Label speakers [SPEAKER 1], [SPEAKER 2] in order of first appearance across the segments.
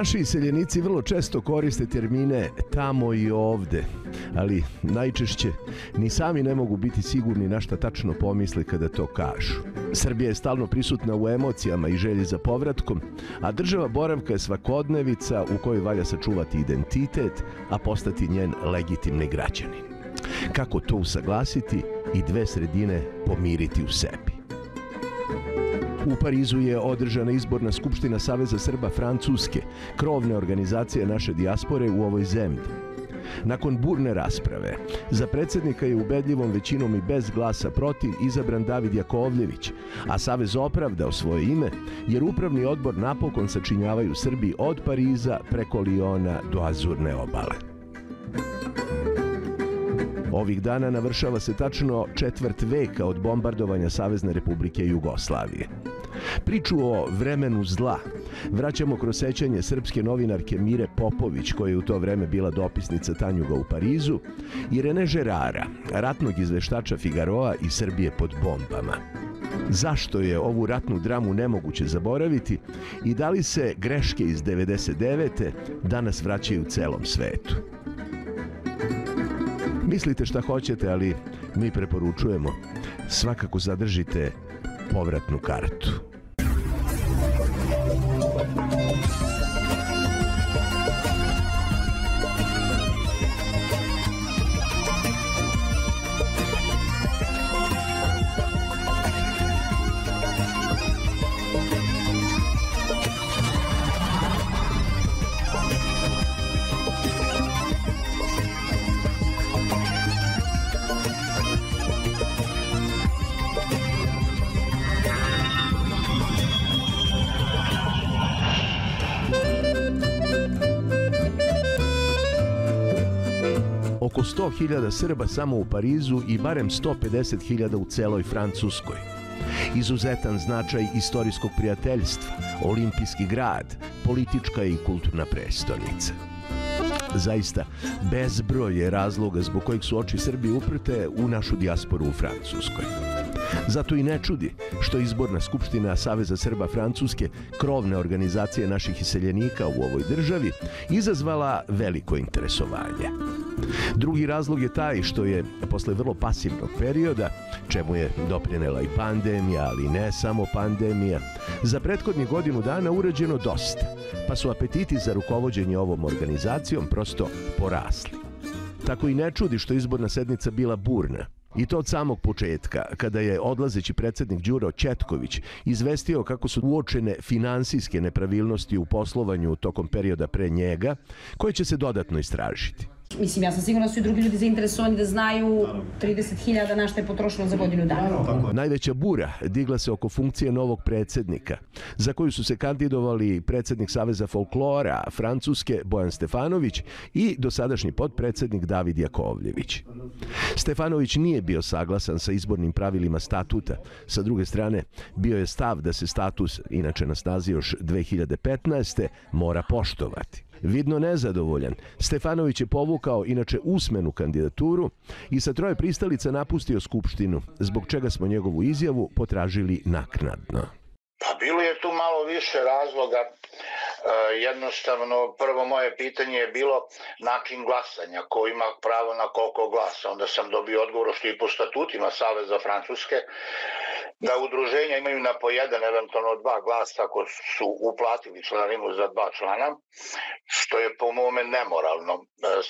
[SPEAKER 1] Naši iseljenici vrlo često koriste termine tamo i ovde, ali najčešće ni sami ne mogu biti sigurni na šta tačno pomisle kada to kažu. Srbija je stalno prisutna u emocijama i želji za povratkom, a država boravka je svakodnevica u kojoj valja sačuvati identitet, a postati njen legitimni građanin. Kako to usaglasiti i dve sredine pomiriti u sebi? U Parizu je održana izborna skupština Saveza Srba Francuske, krovne organizacije naše dijaspore u ovoj zemlji. Nakon burne rasprave, za predsjednika je ubedljivom većinom i bez glasa protiv izabran David Jakovljević, a Savez opravdao svoje ime jer upravni odbor napokon sačinjavaju Srbi od Pariza preko Liona do Azurne obale. Ovih dana navršava se tačno četvrt veka od bombardovanja Savezne Republike Jugoslavije. Priču o vremenu zla vraćamo kroz sećanje srpske novinarke Mire Popović, koja je u to vreme bila dopisnica Tanjuga u Parizu, i Rene Žerara, ratnog izveštača Figaroa i Srbije pod bombama. Zašto je ovu ratnu dramu nemoguće zaboraviti i da li se greške iz 99. danas vraćaju celom svetu? Mislite šta hoćete, ali mi preporučujemo svakako zadržite povratnu kartu. Oko 100.000 Srba samo u Parizu i barem 150.000 u celoj Francuskoj. Izuzetan značaj istorijskog prijateljstva, olimpijski grad, politička i kulturna prestonica. Zaista, bezbroj je razloga zbog kojih su oči Srbije uprte u našu dijasporu u Francuskoj. Zato i ne čudi što izborna skupština Saveza Srba Francuske, krovne organizacije naših iseljenika u ovoj državi, izazvala veliko interesovanje. Drugi razlog je taj što je, posle vrlo pasivnog perioda, čemu je doprinela i pandemija, ali ne samo pandemija, za prethodnih godinu dana urađeno dosta, pa su apetiti za rukovođenje ovom organizacijom prosto porasli. Tako i ne čudi što izborna sednica bila burna. I to od samog početka, kada je odlazeći predsjednik Đuro Ćetković izvestio kako su uočene finansijske nepravilnosti u poslovanju tokom perioda pre njega, koje će se dodatno istražiti.
[SPEAKER 2] Mislim, ja sam sigurna da su i drugi ljudi zainteresovani da znaju 30.000 na šta je potrošeno za godinu dana.
[SPEAKER 1] Najveća bura digla se oko funkcije novog predsjednika, za koju su se kandidovali predsjednik Saveza folklora Francuske Bojan Stefanović i dosadašnji potpredsjednik David Jakovljević. Stefanović nije bio saglasan sa izbornim pravilima statuta. Sa druge strane, bio je stav da se status, inače na snazi još 2015. mora poštovati. Vidno nezadovoljan, Stefanović je povukao inače usmenu kandidaturu i sa 3 pristalica napustio skupštinu, zbog čega smo njegovu izjavu potražili naknadno.
[SPEAKER 3] Pa bilo je tu malo više razloga. Jednostavno, prvo moje pitanje je bilo način glasanja, ko ima pravo na koliko glasa. Onda sam dobio odgovor što i po statutima Saveza Francuske, da udruženja imaju na po jedan, eventualno 2 glasa ako su uplatili članarinu za 2 člana, što je po mome nemoralno.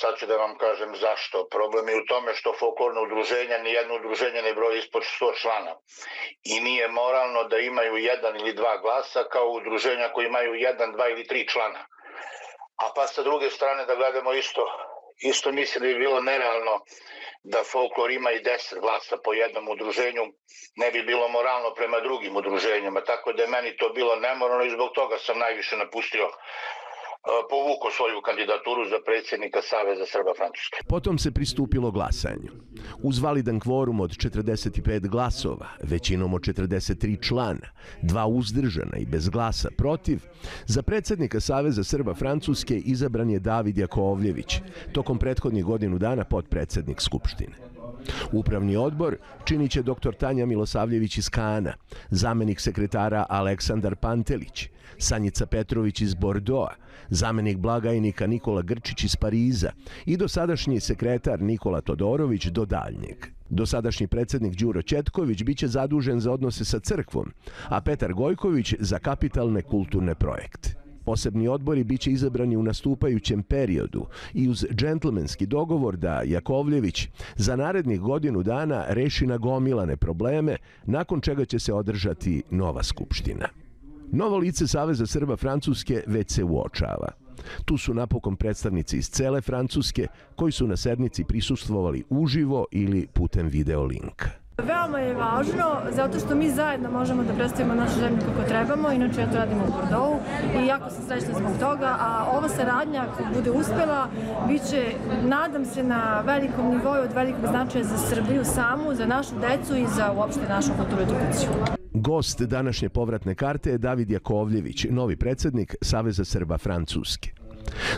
[SPEAKER 3] Sad ću da vam kažem zašto. Problem je u tome što folklorno udruženja, nijedno udruženje ne broji ispod 100 člana. I nije moralno da imaju 1 ili 2 glasa kao udruženja koji imaju 1, 2 ili 3 člana. A pa sa druge strane da gledamo isto mislim da bi bilo nerealno da folklor ima i 10 glasa po jednom udruženju, ne bi bilo moralno prema drugim udruženjima, tako da je meni to bilo nemoralno i zbog toga sam najviše povukao svoju kandidaturu za predsjednika Saveza Srba Francuske.
[SPEAKER 1] Potom se pristupilo glasanju. Uz validan kvorum od 45 glasova, većinom od 43 člana, 2 uzdržana i bez glasa protiv, za predsjednika Saveza Srba Francuske izabran je David Jakovljević, tokom prethodnih godinu dana potpredsjednik Skupštine. Upravni odbor činit će dr. Tanja Milosavljević iz Kana, zamenik sekretara Aleksandar Pantelić, Sanjica Petrović iz Bordoa, zamenik blagajnika Nikola Grčić iz Pariza i dosadašnji sekretar Nikola Todorović do daljnjeg. Dosadašnji predsjednik Đuro Ćetković biće zadužen za odnose sa crkvom, a Petar Gojković za kapitalne kulturne projekte. Posebni odbori biće izabrani u nastupajućem periodu i uz džentlmenski dogovor da Jakovljević za narednih godinu dana reši nagomilane probleme, nakon čega će se održati nova skupština. Novo lice Saveza Srba Francuske već se uočava. Tu su napokon predstavnici iz cele Francuske koji su na sednici prisustvovali uživo ili putem video linka.
[SPEAKER 4] Veoma je važno zato što mi zajedno možemo da predstavimo našu zemlju kako trebamo, inače ja to radim u Bordeauxu i jako sam srećna zbog toga, a ova saradnja ako bude uspela, bit će, nadam se, na velikom nivou od velikog značaja za Srbiju samu, za našu decu i za uopšte našu kulturu i tradiciju.
[SPEAKER 1] Gost današnje povratne karte je David Jakovljević, novi predsjednik Saveza Srba Francuske.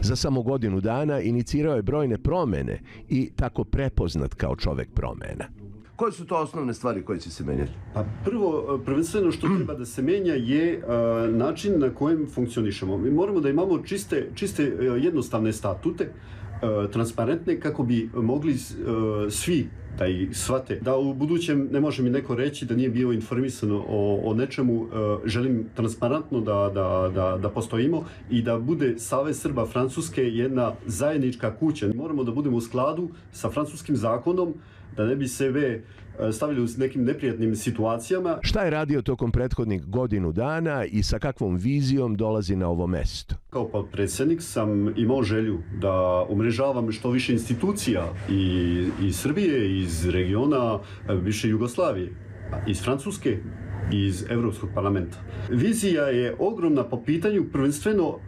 [SPEAKER 1] Za samo godinu dana inicirao je brojne promjene i tako prepoznat kao čovek promjena. Koje su to osnovne stvari koje će se menjati?
[SPEAKER 5] Pa prvenstveno što treba da se menja je način na kojem funkcionišemo. Mi moramo da imamo čiste jednostavne statute, transparentne, kako bi mogli svi da ih shvate. Da u budućem ne može mi neko reći da nije bio informisan o nečemu. Želim transparentno da postojimo i da bude Savez Srba Francuske jedna zajednička kuća. Moramo da budemo u skladu sa francuskim zakonom, da ne bi sebe stavili u nekim neprijatnim situacijama.
[SPEAKER 1] Šta je radio tokom prethodnih godinu dana i sa kakvom vizijom dolazi na ovo mesto?
[SPEAKER 5] Kao potpredsjednik sam imao želju da umrežavam što više institucija iz Srbije, iz regiona više Jugoslavije, iz Francuske i iz Evropskog parlamenta. Vizija je ogromna po pitanju prvenstveno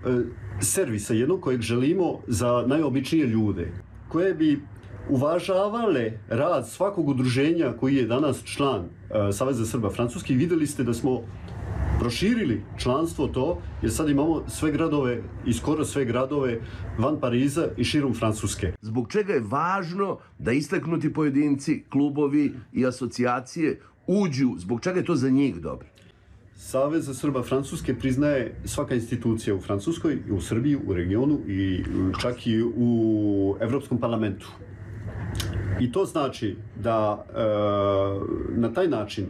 [SPEAKER 5] servisa jednog kojeg želimo za najobičnije ljude, koje bi uvažavale rad svakog udruženja koji je danas član Saveza Srba Francuske. I vidjeli ste da smo proširili članstvo to, jer sad imamo sve gradove i skoro sve gradove van Pariza i širom Francuske.
[SPEAKER 1] Zbog čega je važno da istaknuti pojedinci, klubovi i asocijacije uđu, zbog čega je to za njih dobro?
[SPEAKER 5] Savez Srba Francuske priznaje svaka institucija u Francuskoj, u Srbiji, u regionu i čak i u Evropskom parlamentu. I to znači da na taj način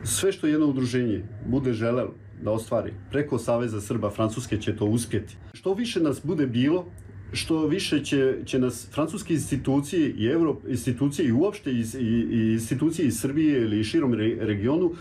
[SPEAKER 5] sve što jedno udruženje bude želelo da ostvari preko Saveza Srba Francuske će to uspjeti. Što više nas bude bilo, što više će nas francuske institucije i institucije i uopšte institucije iz Srbije ili širom regionu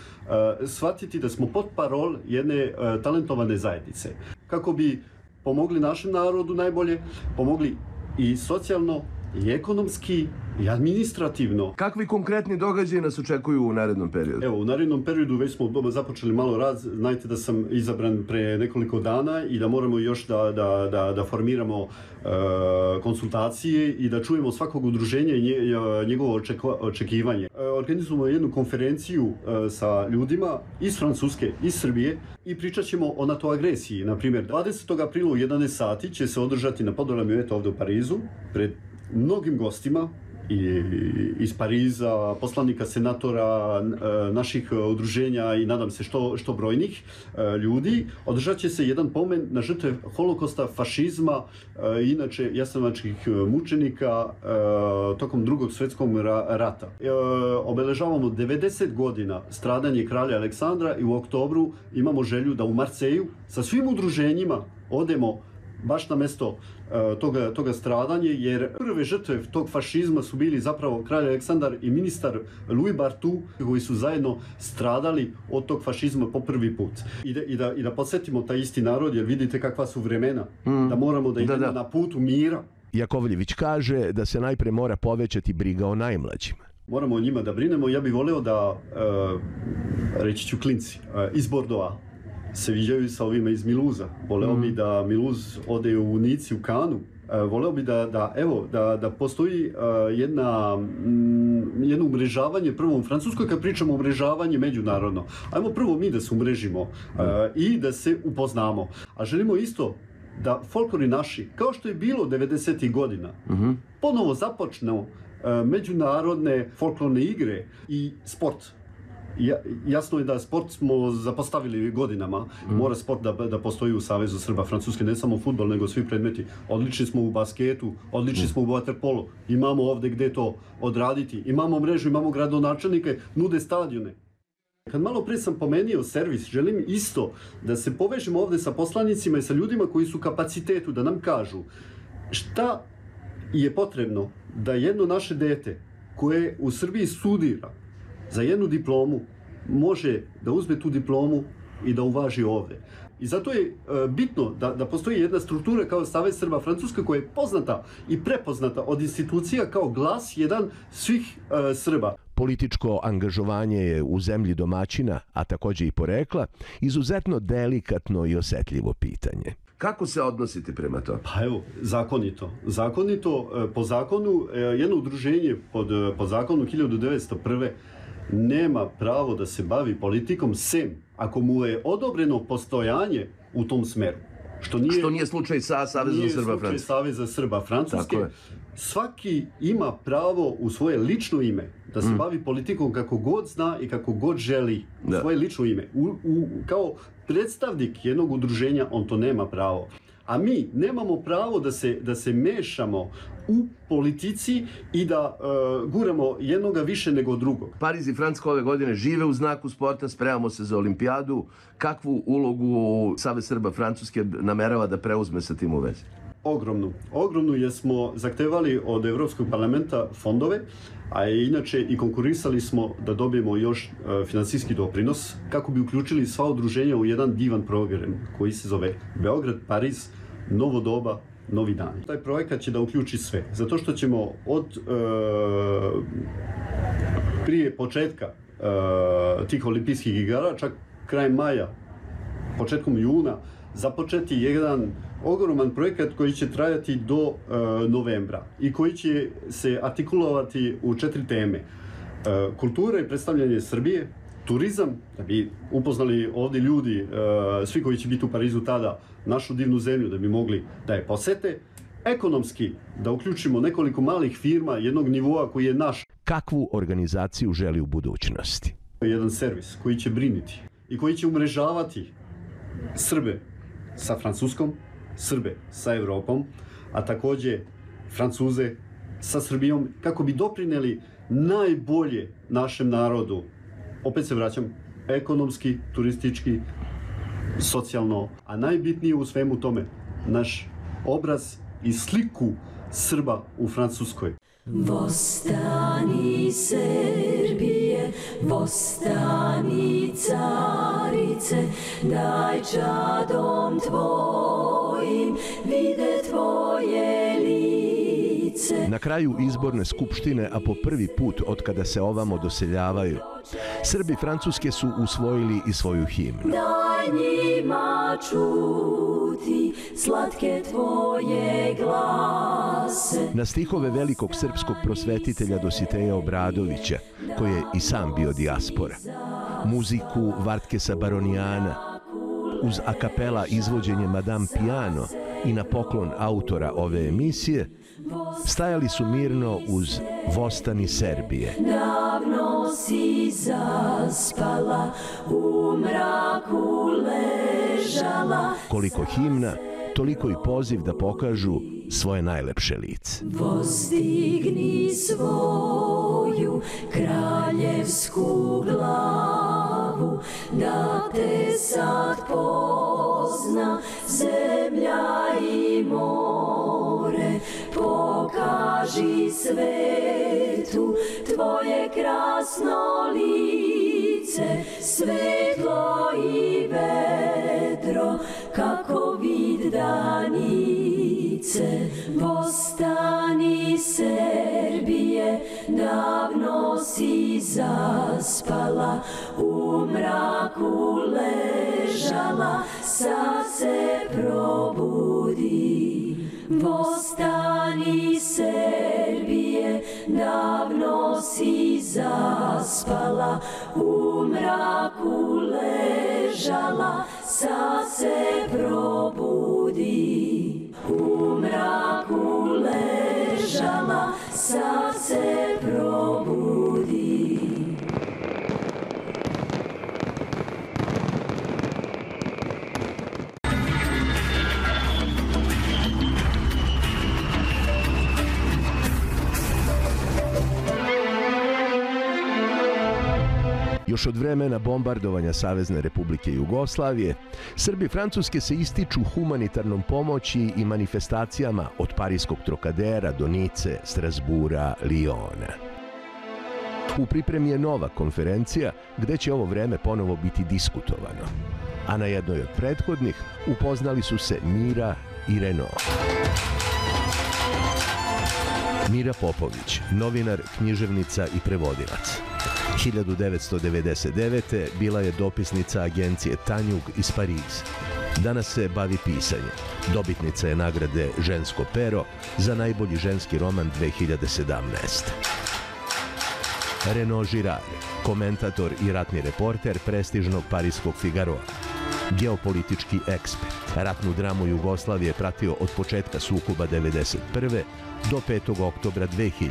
[SPEAKER 5] shvatiti da smo pod parol jedne talentovane zajednice. Kako bi pomogli našem narodu najbolje, pomogli i socijalno, i ekonomski, i administrativno.
[SPEAKER 1] Kakvi konkretni događaji nas očekuju u narednom periodu?
[SPEAKER 5] Evo, u narednom periodu već smo započeli malo rad. Znajte da sam izabran pre nekoliko dana i da moramo još da formiramo konsultacije i da čujemo svakog udruženja i njegovo očekivanje. Organizujemo jednu konferenciju sa ljudima iz Francuske, iz Srbije i pričat ćemo o NATO agresiji. Naprimjer, 20. aprila u 11 sati će se održati na Podolju ovdje u Parizu pred mnogim gostima iz Pariza, poslanika, senatora, naših udruženja i nadam se što brojnih ljudi. Održat će se jedan pomen na žrtve holokosta, fašizma, inače jasenovačkih mučenika tokom Drugog svjetskog rata. Obeležavamo 90 godina stradanje kralja Aleksandra i u oktobru imamo želju da u Marseju sa svim udruženjima odemo baš na mesto toga stradanja, jer prve žrtve tog fašizma su bili zapravo kralj Aleksandar i ministar Louis Barthou, koji su zajedno stradali od tog fašizma po prvi put. I da podsjetimo taj isti narod, jer vidite kakva su vremena, da moramo da idemo na putu mira.
[SPEAKER 1] Jakovljević kaže da se najpre mora povećati briga o najmlađima.
[SPEAKER 5] Moramo o njima da brinemo. Ja bih voleo da, reći ću klinci, iz Bordeauxa se viđaju sa ovima iz Miluza. Voleo bi da Miluz ode u Nici, u Kanu. Voleo bi da postoji jedno umrežavanje prvo u Francuskoj, kad pričamo o umrežavanju međunarodno. Ajmo prvo mi da se umrežimo i da se upoznamo. A želimo isto da folklori naši, kao što je bilo 90. godina, ponovo započnu međunarodne folklorne igre i sport. Jasno je da sport smo zapostavili godinama. Mora sport da postoji u Savezu Srba Francuske, ne samo fudbal, nego svi predmeti. Odlični smo u basketu, odlični smo u vaterpolu. Imamo ovde gde to odraditi. Imamo mrežu, imamo gradonačelnike, nude stadione. Kad malo pre sam pomenio servis, želim isto da se povežemo ovde sa poslanicima i sa ljudima koji su u kapacitetu da nam kažu šta je potrebno da jedno naše dete koje u Srbiji studira za jednu diplomu može da uzme tu diplomu i da uvaži ovde. I zato je bitno da postoji jedna struktura kao Savez Srba Francuske koja je poznata i prepoznata od institucija kao glas jedan svih Srba.
[SPEAKER 1] Političko angažovanje je u zemlji domaćina, a takođe i porekla, izuzetno delikatno i osetljivo pitanje. Kako se odnosite prema to?
[SPEAKER 5] Pa evo, zakonito. Zakonito, po zakonu, jedno udruženje po zakonu 1901. nema pravo da se bavi politikom sem ako mu je odobreno postojanje u tom smeru. Što
[SPEAKER 1] nije slučaj sa Savezom Srba Francuske. Nije slučaj Saveza Srba Francuske.
[SPEAKER 5] Svaki ima pravo u svoje lično ime da se bavi politikom kako god zna i kako god želi. Svoje lično ime. Kao predstavnik jednog udruženja on to nema pravo. A mi nemamo pravo da se mešamo u politici i da guramo jednoga više nego drugog.
[SPEAKER 1] Pariz i Francuska ove godine žive u znaku sporta, spremamo se za olimpijadu. Kakvu ulogu Savez Srba Francuske namerava da preuzme sa tim u vezi?
[SPEAKER 5] Ogromnu jer smo zahtevali od Evropskog parlamenta fondove, a inače i konkurisali smo da dobijemo još finansijski doprinos kako bi uključili sva udruženja u jedan divan program koji se zove Beograd, Pariz, Novo doba, Novi dan. Taj projekat će da uključi sve, zato što ćemo od prije početka tih olimpijskih igara, čak krajem maja, početkom juna, započeti jedan ogroman projekat koji će trajati do novembra i koji će se artikulovati u 4 teme. Kultura i predstavljanje Srbije, turizam, da bi upoznali ovdje ljudi, svi koji će biti u Parizu tada, našu divnu zemlju, da bi mogli da je posete, ekonomski, da uključimo nekoliko malih firma jednog nivoa koji je naš.
[SPEAKER 1] Kakvu organizaciju želi u budućnosti?
[SPEAKER 5] Jedan servis koji će briniti i koji će umrežavati Srbe sa Francuskom, Srbe sa Evropom, a takođe Francuze sa Srbijom, kako bi doprineli najbolje našem narodu. Opet se vraćam, ekonomski, turistički, socijalno, a najbitnije u svemu tome, naš obraz i sliku Srba u Francuskoj.
[SPEAKER 6] Vostani Srbije, vostani carice, daj čadom tvojim vide tvoje lice.
[SPEAKER 1] Na kraju izborne skupštine, a po prvi put od kada se ovamo doseljavaju, Srbi Francuske su usvojili i svoju himnu.
[SPEAKER 6] Daj njima čuti slatke tvoje glase.
[SPEAKER 1] Na stihove velikog srpskog prosvetitelja Dositeja Obradovića, koji je i sam bio dijaspora, muziku Vartkesa Baronijana, uz a kapela izvođenje Madame Piano i na poklon autora ove emisije, stajali su mirno uz Vostani Serbije.
[SPEAKER 6] Davno si zaspala, u mraku ležala.
[SPEAKER 1] Koliko himna, toliko i poziv da pokažu svoje najlepše lice.
[SPEAKER 6] Postigni svoju kraljevsku glavu, da te sad pozna zemlja i more. Pokaži svetu tvoje krasno lice, svetlo i vedro kako vid danice. Vostani Serbije, davno si zaspala, u mraku ležala, sad se probudi. Vostani Serbije, davno si zaspala, u mraku ležala, sad se probudi. ležala, sad se probudi.
[SPEAKER 1] Još od vremena bombardovanja Savezne Republike Jugoslavije, Srbi Francuske se ističu humanitarnom pomoći i manifestacijama od Parijskog Trokadera do Nice, Strasbura, Liona. U pripremi je nova konferencija gde će ovo vreme ponovo biti diskutovano. A na jednoj od prethodnih upoznali su se Mira i Renaud. Mira Popović, novinar, književnica i prevodilac. 1999. bila je dopisnica agencije Tanjug iz Pariza. Danas se bavi pisanjem. Dobitnica je nagrade Žensko pero za najbolji ženski roman 2017. Renaud Girard, komentator i ratni reporter prestižnog parijskog Figaroa. Geopolitički ekspert. Ratnu dramu Jugoslavije pratio od početka sukoba 1991. do 5. oktobra 2000.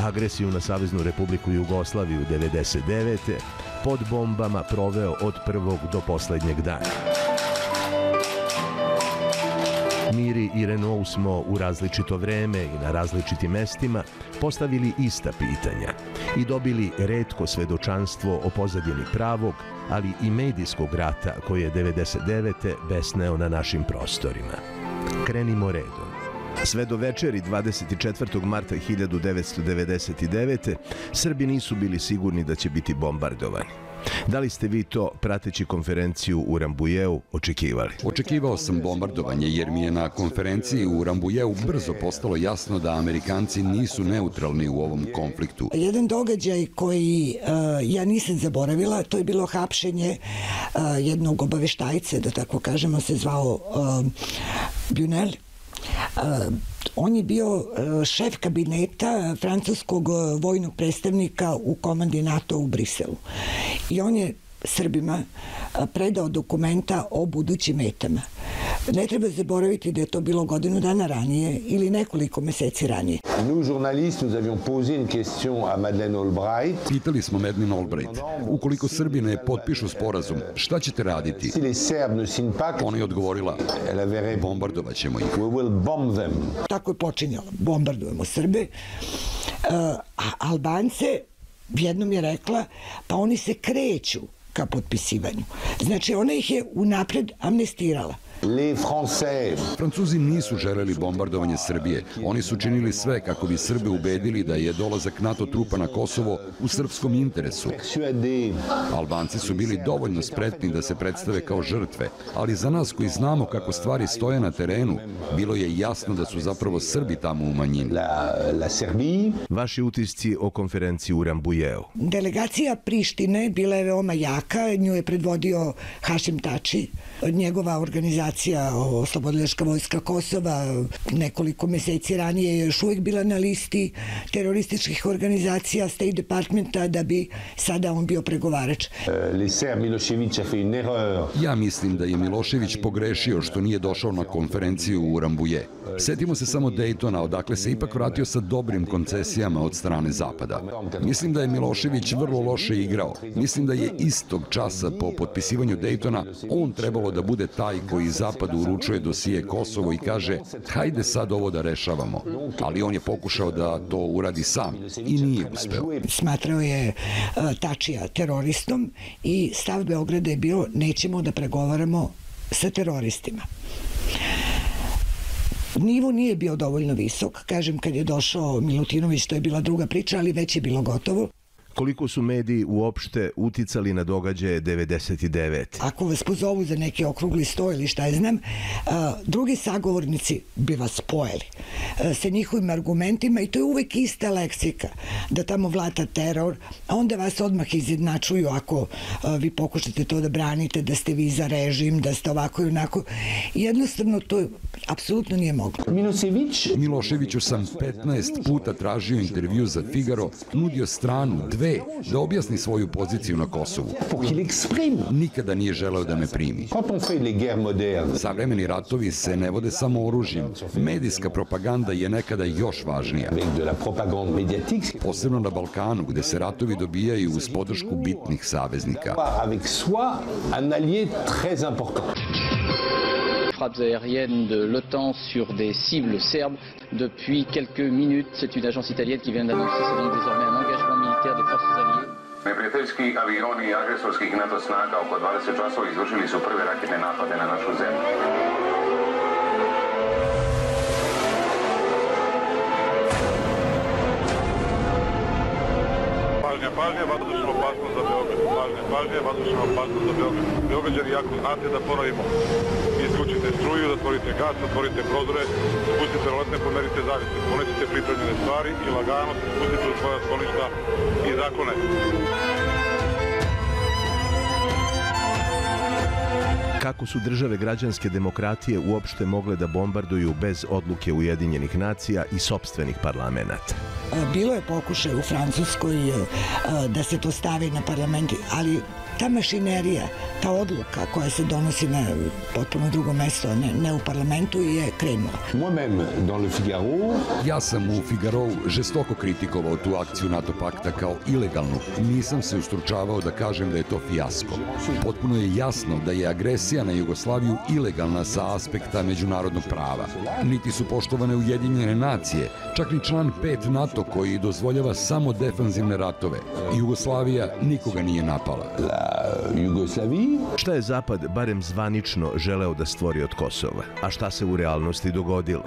[SPEAKER 1] Agresiju na Saveznu Republiku Jugoslaviju 1999. pod bombama proveo od prvog do poslednjeg dana. Miri i Renaud smo u različito vreme i na različitim mestima postavili ista pitanja i dobili retko svedočanstvo o pozadini pravog, ali i medijskog rata koji je 1999. besneo na našim prostorima. Krenimo redom. Sve do večeri 24. marta 1999. Srbi nisu bili sigurni da će biti bombardovani. Da li ste vi to, prateći konferenciju u Rambujeu, očekivali?
[SPEAKER 7] Očekivao sam bombardovanje jer mi je na konferenciji u Rambujeu brzo postalo jasno da Amerikanci nisu neutralni u ovom konfliktu.
[SPEAKER 8] Jedan događaj koji ja nisam zaboravila, to je bilo hapšenje jednog obaveštajca, da tako kažemo, se zvao Bunel. On je bio šef kabineta francuskog vojnog predstavnika u komandi NATO u Briselu. I on je Srbima predao dokumenta o budućim metama. Ne treba zaboraviti da je to bilo godinu dana ranije ili nekoliko meseci ranije.
[SPEAKER 9] Nous, journalistes, nous avions posé une question à Madeleine Albright.
[SPEAKER 7] Pitali smo Madeleine Albright, ukoliko Srbi ne potpišu sporazum, šta ćete raditi?
[SPEAKER 9] Si les Serbes ne signent pas,
[SPEAKER 7] ona je odgovorila, bombardovat ćemo ih.
[SPEAKER 9] We will bomb them.
[SPEAKER 8] Tako je počinjalo, bombardujemo Srbe, a Albance jednom je rekla, pa oni se kreću ka potpisivanju. Znači, ona ih je unapred amnestirala.
[SPEAKER 7] Francuzi nisu želeli bombardovanje Srbije. Oni su činili sve kako bi Srbe ubedili da je dolazak NATO trupa na Kosovo u srpskom interesu. Albanci su bili dovoljno spretni da se predstave kao žrtve, ali za nas koji znamo kako stvari stoje na terenu, bilo je jasno da su zapravo Srbi tamo u manjini.
[SPEAKER 1] Vaši utisci o konferenciji u Rambujeu?
[SPEAKER 8] Delegacija Prištine bila je veoma jaka, nju je predvodio Hašim Tači, njegova organizacija Oslobodilačka vojska Kosova nekoliko meseci ranije je još uvijek bila na listi terorističkih organizacija State Departmenta da bi sada on bio pregovarač.
[SPEAKER 7] Ja mislim da je Milošević pogrešio što nije došao na konferenciju u Rambuje. Setimo se samo Dejtona, odakle se ipak vratio sa dobrim koncesijama od strane Zapada. Mislim da je Milošević vrlo loše igrao. Mislim da je istog časa po potpisivanju Dejtona on trebalo da bude taj koji Zapadu uručuje dosije Kosovo i kaže hajde sad ovo da rešavamo. Ali on je pokušao da to uradi sam i nije uspeo.
[SPEAKER 8] Smatrao je Tačija teroristom i stav Beograda je bio nećemo da pregovaramo sa teroristima. Nivo nije bio dovoljno visok. Kažem, kad je došao Milutinović, to je bila druga priča, ali već je bilo gotovo.
[SPEAKER 1] Koliko su mediji uopšte uticali na događaje 99.
[SPEAKER 8] Ako vas pozovu za neki okrugli sto ili šta je znam, drugi sagovornici bi vas pojeli sa njihovim argumentima i to je uvek ista leksika, da tamo vlada teror, a onda vas odmah izjednačuju ako vi pokušate to da branite, da ste vi za režim, da ste ovako i onako. Jednostavno to apsolutno nije moglo.
[SPEAKER 7] Miloševiću sam 15 puta tražio intervju za Figaro, nudio stranu, 2 sve da objasni svoju poziciju na Kosovu. Nikada nije želeo da me primi. Savremeni ratovi se ne vode samo oružjem. Medijska propaganda je nekada još važnija. Posebno na Balkanu, gde se ratovi dobijaju uz podršku bitnih saveznika.
[SPEAKER 10] Frappes aériennes de l'OTAN sur des cibles serbes depuis quelques minutes. C'est une agence italienne qui vient d'annoncer, c'est donc désormais un engagement militaire des forces alliées.
[SPEAKER 11] Neprijateljski avioni agresorskih NATO snaga oko 20 časova izvršili su prve raketne napade na našu zemlju.
[SPEAKER 12] Pažnja, vazdušna opasnost za Beograd. Pažnja, vazdušna opasnost za Beograd. Beograđani, ako znate da ponovimo, isključite struju, zatvorite gas, zatvorite prozore, spustite roletne, pomerite zavise, ponesite pripremljene stvari i lagano se spustite u svoja skloništa i zaklone.
[SPEAKER 1] Kako su države građanske demokratije uopšte mogle da bombarduju bez odluke Ujedinjenih nacija i sopstvenih parlamenata?
[SPEAKER 8] Bilo je pokušaj u Francuskoj da se to stavi na parlament, ali ta mašinerija, ta odluka koja se donosi na potpuno drugo mesto, ne u parlamentu, je krenula.
[SPEAKER 7] Ja sam u Figarou žestoko kritikovao tu akciju NATO pakta kao ilegalnu. Nisam se ustručavao da kažem da je to fijasko. Potpuno je jasno da je agresija na Jugoslaviju ilegalna sa aspekta međunarodnog prava. Niti su poštovane Ujedinjene nacije, čak ni član 5 NATO koji dozvoljava samo defanzivne ratove. Jugoslavija nikoga nije napala.
[SPEAKER 1] Šta je Zapad, barem zvanično, želeo da stvori od Kosova? A šta se u realnosti dogodilo?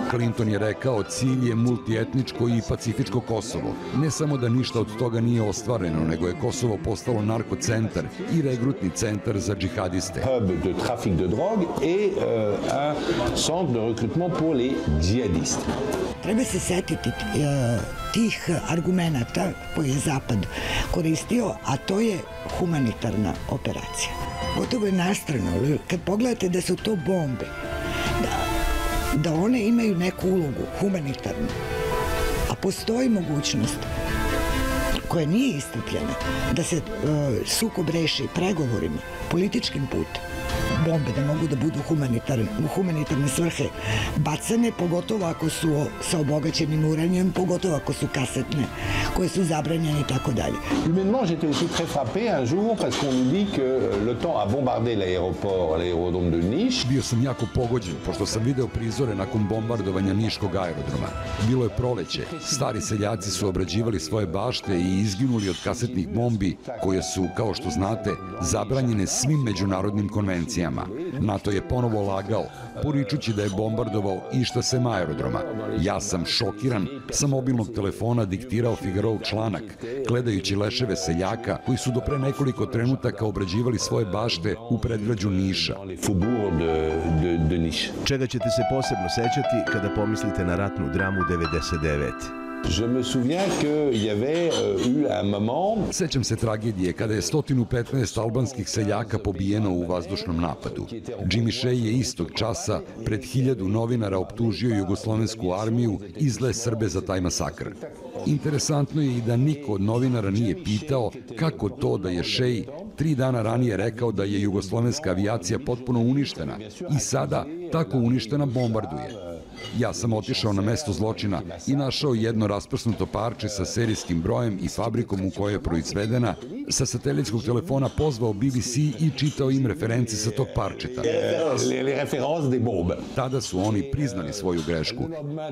[SPEAKER 7] Clinton je rekao, cilj je multietničko i pacifičko Kosovo. Ne samo da ništa od toga nije ostvareno, nego je Kosovo postalo narkocentar i regrutni centar za džihadiste.
[SPEAKER 9] Hub de trafic de drogue et un centre de recrutement pour les djihadistes.
[SPEAKER 8] Treba se setiti tih argumenata koje je Zapad koristio, a to je humanitarna operacija. Gotovo je nastrano, kad pogledate da su to bombe, da one imaju neku ulogu humanitarnu, a postoji mogućnost koja nije istrpljena, da se sukob reši pregovorima, političkim putem. Bombe da mogu da budu humanitarne svrhe bacane, pogotovo ako su sa obogaćenim uranijom, pogotovo ako su kasetne, koje su zabranjene i tako dalje.
[SPEAKER 9] Humainement, j'étais aussi très frappé un jour parce qu'on nous dit que l'OTAN a bombardé l'aérodrome de Niš.
[SPEAKER 7] Bio sam jako pogođen, pošto sam video prizore nakon bombardovanja Niškog aerodroma. Bilo je proleće, stari seljaci su obrađivali svoje bašte i izginuli od kasetnih bombi, koje su, kao što znate, zabranjene svim međunarodnim konvencijama. NATO je ponovo lagao, poričući da je bombardovao išta sem aerodroma. Ja sam šokiran, sa mobilnog telefona diktirao Figarov članak, gledajući leševe seljaka koji su do pre nekoliko trenutaka obrađivali svoje bašte u predgrađu Niša.
[SPEAKER 1] Čega ćete se posebno sećati kada pomislite na ratnu dramu 99.
[SPEAKER 9] Je me souviens qu'il y avait eu un moment...
[SPEAKER 7] Sećam se tragedije kada je 115 albanskih seljaka pobijeno u vazdušnom napadu. Jimmy Shea je istog časa pred 1000 novinara optužio jugoslovensku armiju i zle Srbe za taj masakr. Interesantno je i da niko od novinara nije pitao kako to da je Shea 3 dana ranije rekao da je jugoslovenska avijacija potpuno uništena i sada tako uništena bombarduje. Ja sam otišao na mesto zločina i našao jedno rasprsnuto parče sa serijskim brojem i fabrikom u kojoj je proizvedena. Sa satelitskog telefona pozvao BBC i čitao im referenci sa tog parčeta. Tada su oni priznali svoju grešku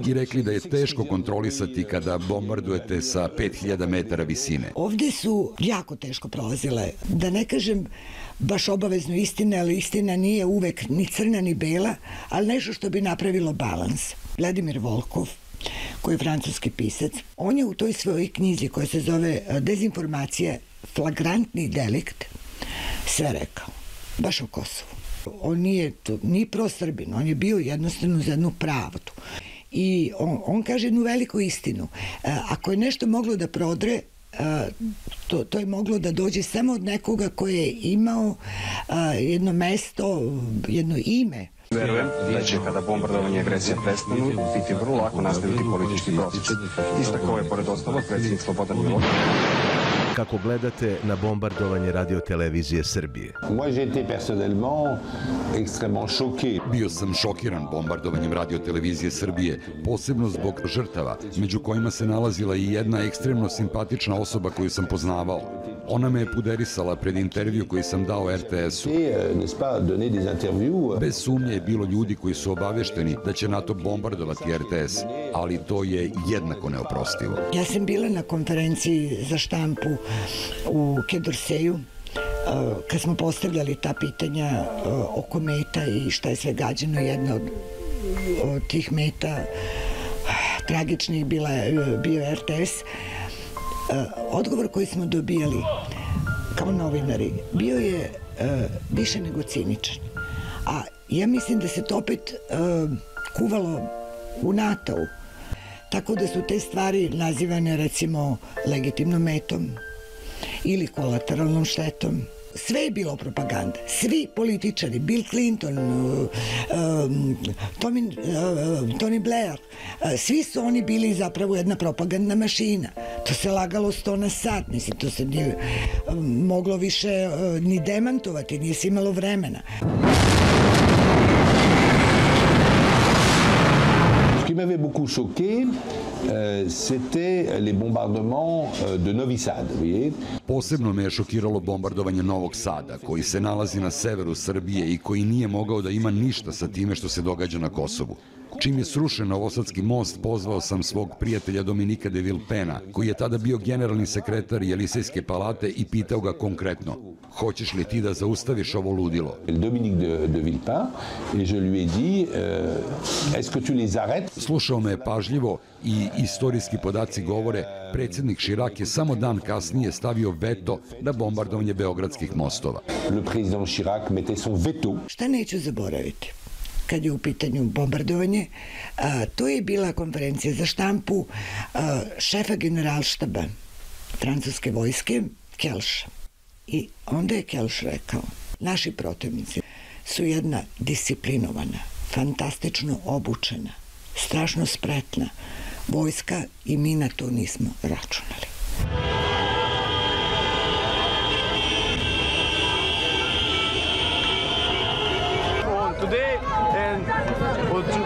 [SPEAKER 7] i rekli da je teško kontrolisati kada bombardujete sa 5000 metara visine.
[SPEAKER 8] Ovde su jako teško prolazile, da ne kažem baš obavezno istine, ali istina nije uvek ni crna ni bela, ali nešto što bi napravilo balans. Vladimir Volkov, koji je francuski pisac, on je u toj svojoj knjizi koja se zove Dezinformacija, flagrantni delikt, sve rekao, baš o Kosovu. On nije ni prosrbin, on je bio jednostavno za jednu pravdu. I on kaže jednu veliku istinu. Ako je nešto moglo da prodre, to je moglo da dođe samo od nekoga koji je imao jedno mesto, jedno ime.
[SPEAKER 13] Verujem da će kada bombardovanje i agresija prestanu biti vrlo lako nastaviti politički proces. Istakao je pored ostalog predsjednik Slobodan Milošević.
[SPEAKER 1] Kako gledate na bombardovanje radiotelevizije Srbije?
[SPEAKER 7] Bio sam šokiran bombardovanjem radiotelevizije Srbije, posebno zbog žrtava, među kojima se nalazila i jedna ekstremno simpatična osoba koju sam poznavao. Ona me je puderisala pred intervju koji sam dao RTS-u. Bez sumnje je bilo ljudi koji su obavešteni da će NATO bombardovati RTS, ali to je jednako neoprostivo.
[SPEAKER 8] Ja sam bila na konferenciji za štampu u Kedorseju kad smo postavljali ta pitanja oko meta i šta je sve gađano. Jedna od tih meta tragičnih bio RTS. Odgovor koji smo dobijali kao novinari bio je više nego ciničan. A ja mislim da se to opet kuvalo u NATO-u. Tako da su te stvari nazivane recimo legitimnom metom ili kolateralnom štetom. Sve je bilo propaganda. Svi političari, Bill Clinton, Tony Blair, svi su oni bili zapravo jedna propagandna mašina. To se lagalo 100 na sat, mislim, to se nije moglo više ni demantovati, nije se imalo vremena.
[SPEAKER 9] Ce qui m'avait beaucoup choqué, c'était les bombardements de Novi Sad, vous voyez.
[SPEAKER 7] Posebno me je šokiralo bombardovanje Novog Sada, koji se nalazi na severu Srbije i koji nije mogao da ima ništa sa time što se događa na Kosovu. Čim je srušen Novosadski most, pozvao sam svog prijatelja Dominika de Villepena, koji je tada bio generalni sekretar Jelisejske palate, i pitao ga konkretno: hoćeš li ti da zaustaviš ovo ludilo?
[SPEAKER 9] Dominik de Villepin, et je lui ai dit, est-ce que tu les arrêtes?
[SPEAKER 7] Slušao me je pažljivo i istorijski podaci govore, predsjednik Chirac je samo dan kasnije stavio veto na bombardovanje beogradskih mostova.
[SPEAKER 9] Le président Chirac mettait son veto.
[SPEAKER 8] Šta neću zaboraviti kad je u pitanju bombardovanje? To je bila konferencija za štampu šefa generalštaba francuske vojske, Kelša. I onda je Kelš rekao: naši protivnici su jedna disciplinovana, fantastično obučena, strašno spretna vojska i mi na to nismo računali.
[SPEAKER 14] Today and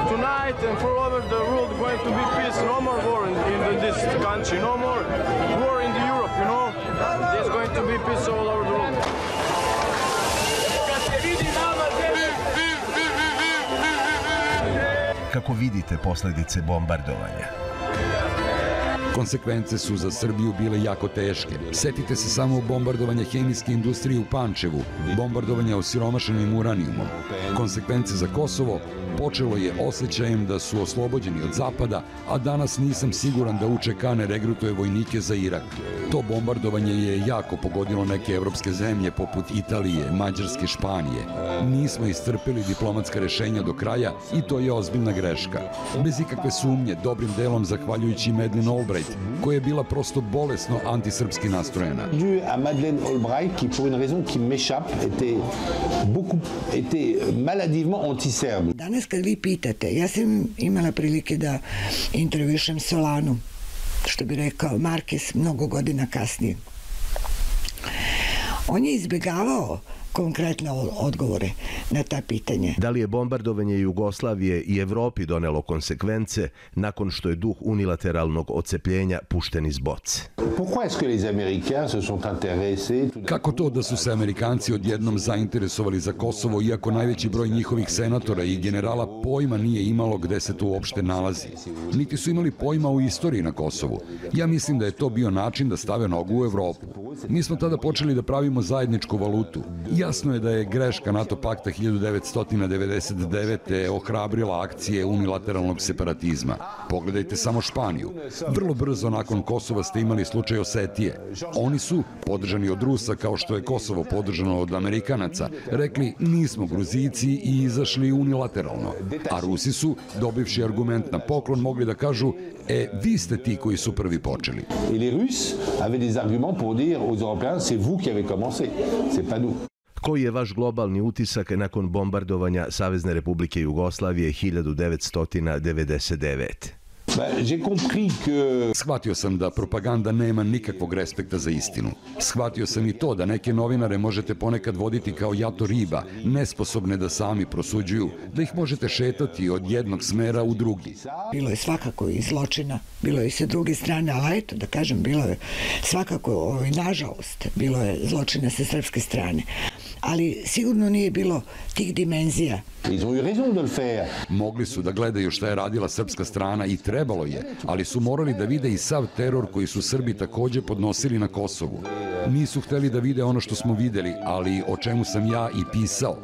[SPEAKER 14] tonight and for over the world going to be peace. No more war in this country. No more war in Europe, you know. There's going to be peace all over the world.
[SPEAKER 1] Kako vidite posledice bombardovanja?
[SPEAKER 7] Konsekvence su za Srbiju bile jako teške. Setite se samo bombardovanja hemijske industrije u Pančevu, bombardovanja osiromašenim uranijumom. Konsekvence za Kosovo počelo je osjećajem da su oslobođeni od Zapada, a danas nisam siguran da UČK ne regrutuje vojnike za Irak. To bombardovanje je jako pogodilo neke evropske zemlje poput Italije, Mađarske, Španije. Nismo istrpeli diplomatska rešenja do kraja i to je ozbiljna greška. Bez ikakve sumnje, dobrim delom zahvaljujući Madeleine Albright, koja je bila prosto bolesno antisrpski nastrojena.
[SPEAKER 9] Dû à Madeleine Albright, qui pour une raison qui m'échappe, était maladivement anti-serbe.
[SPEAKER 8] Danas kad vi pitate, ja sam imala prilike da intervjušem Solanu, što bi rekao Marquez mnogo godina kasnije. On je izbjegavao konkretne odgovore na ta pitanja.
[SPEAKER 1] Da li je bombardovanje Jugoslavije i Evropi donelo konsekvence nakon što je duh unilateralnog odcepljenja pušten iz boce?
[SPEAKER 7] Kako to da su se Amerikanci odjednom zainteresovali za Kosovo, iako najveći broj njihovih senatora i generala pojma nije imalo gde se to uopšte nalazi? Niti su imali pojma o istoriji na Kosovu. Ja mislim da je to bio način da stave nogu u Evropu. Mi smo tada počeli da pravimo zajedničku valutu. Jasno je da je greška NATO pakta 1999. ohrabrila akcije unilateralnog separatizma. Pogledajte samo Španiju. Vrlo brzo nakon Kosova ste imali slučaj Osetije. Oni su, podržani od Rusa kao što je Kosovo podržano od Amerikanaca, rekli nismo Gruzijci i izašli unilateralno. A Rusi su, dobivši argument na poklon, mogli da kažu: vi ste ti koji su prvi počeli.
[SPEAKER 9] Et les Russes avaient des arguments pour dire aux Européens, c'est vous qui avez commencé, c'est pas nous.
[SPEAKER 1] Koji je vaš globalni utisak nakon bombardovanja Savezne Republike Jugoslavije 1999?
[SPEAKER 7] Shvatio sam da propaganda nema nikakvog respekta za istinu. Shvatio sam i to da neke novinare možete ponekad voditi kao jato riba, nesposobne da sami prosuđuju, da ih možete šetati od jednog smera u drugi.
[SPEAKER 8] Bilo je svakako i zločina, bilo je i sa druge strane, ali eto da kažem, bilo je svakako, nažalost, bilo je zločina sa srpske strane. Ali sigurno nije bilo tih dimenzija.
[SPEAKER 7] Mogli su da gledaju šta je radila srpska strana i trebalo je, ali su morali da vide i sav teror koji su Srbi takođe podnosili na Kosovu. Nisu hteli da vide ono što smo videli, ali o čemu sam ja i pisao.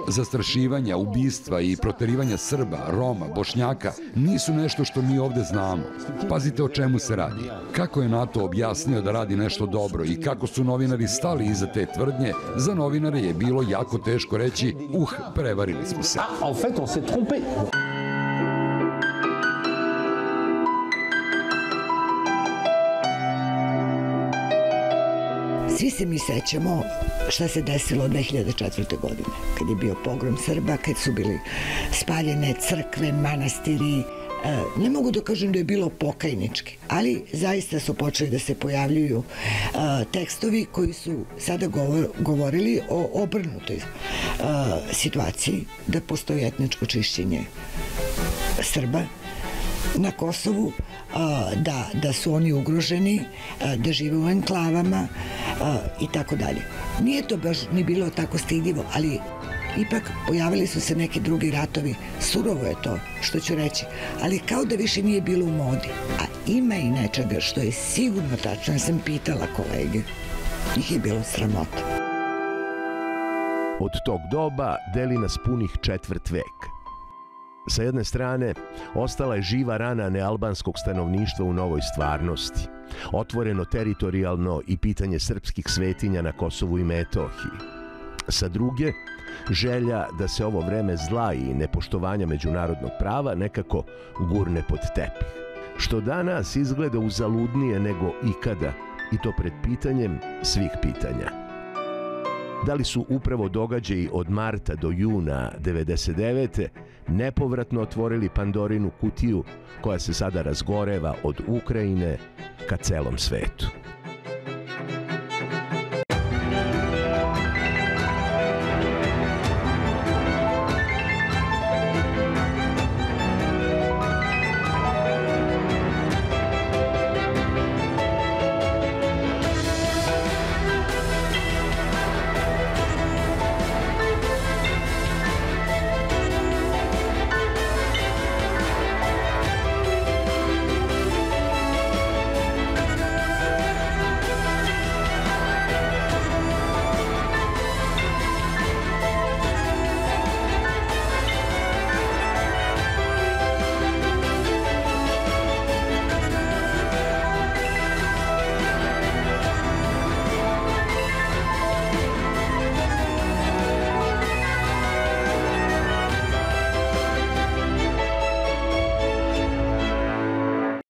[SPEAKER 7] Zastrašivanja, ubistva i proterivanja Srba, Roma, Bošnjaka nisu nešto što mi ovde znamo. Pazite o čemu se radi. Kako je NATO objasnio da radi nešto dobro i kako su novinari stali iza te tvrdnje, za novinare je bilo jako teško reći prevarili smo se.
[SPEAKER 9] En fait, on s'est trompé.
[SPEAKER 8] Svi se mi sećamo šta se desilo 2004. godine, kad je bio pogrom Srba, kad su bili spaljene crkve, manastiri. Ne mogu da kažem da je bilo pokajnički, ali zaista su počeli da se pojavljuju tekstovi koji su sada govorili o obrnutoj situaciji, da postoji etničko čišćenje Srba na Kosovu, da su oni ugroženi, da žive u enklavama i tako dalje. Nije to baš ni bilo tako stidljivo, ali ipak pojavili su se neki drugi ratovi. Surovo je to, što ću reći, ali kao da više nije bilo u modi. A ima i nečega što je sigurno tačno, ja sam pitala kolege, ih je bilo sramota.
[SPEAKER 1] Od tog doba deli nas punih četvrt vek. Sa jedne strane, ostala je živa rana nealbanskog stanovništva u novoj stvarnosti, otvoreno teritorijalno i pitanje srpskih svetinja na Kosovu i Metohiji. Sa druge, želja da se ovo vreme zla i nepoštovanja međunarodnog prava nekako gurne pod tepih, što danas izgleda uzaludnije nego ikada, i to pred pitanjem svih pitanja. Da li su upravo događaji od marta do juna 1999. nepovratno otvorili Pandorinu kutiju koja se sada razgoreva od Ukrajine ka celom svetu?